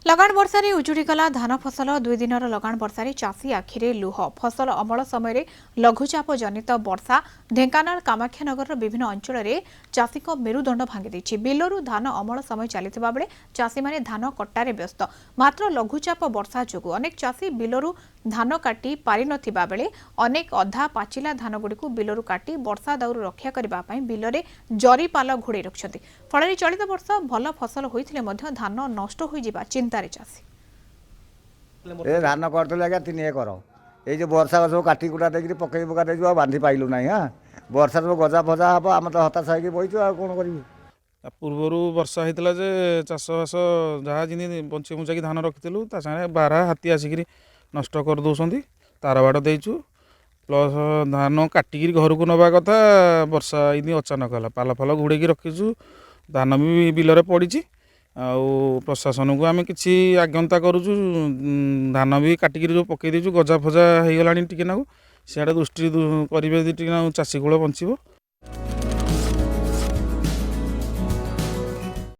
लगाण वर्षारे उजुड़ीगला धान फसल 2 दिनर लगाण वर्षारे चाषी आखिरे लुह फसल अमल समय लघुचाप जनित वर्षा ढेंकानाल कामाक्षानगर विभिन्न अंचल में चाषी मेरुदंड भांगी बिलरू धान अमल समय चलता बेले चाषी माने धान कटारे व्यस्त मात्र लघुचाप वर्षा जोगु अनेक चाषी बिलरू धान काटी पारि नथिबा बेले अनेक अधा पाचिला धान गुड़िक बिलरू काटी वर्षा दाउरू रक्षा करने बिलरे जरीपाल घोड़े रखिंट फल चलित वर्ष भल फसल होइथिले मध्य धान नष्ट हो चिंतार चाषी ए धान करते आज्ञा 3 एकर ये वर्षा सब काटी कुटा देकर पकई पका दे बांधी पाइलु ना हाँ वर्षा सब गजा फजा हम आम तो हताश हो बहीचु आ कौन कर पूर्वर वर्षा होता जे चाषबास जहाँ जी बंची बुंचा धान रखिलु सागे बारह हाथी आसिक नष्ट कर दौरान तार बाड़ देचु प्लस धान काटिक घर को नवा कथा वर्षा इन अचानक है पाल फाल घोड़े रखीचु धान भी बिलरे पड़ी आउ प्रशासन को आम कि आज्ञा करुचु धान भी काटिक जो पकई देचु गजा फजा हो गला टी सियाड़े दृष्टि करेंगे चाषी कूल बंचब।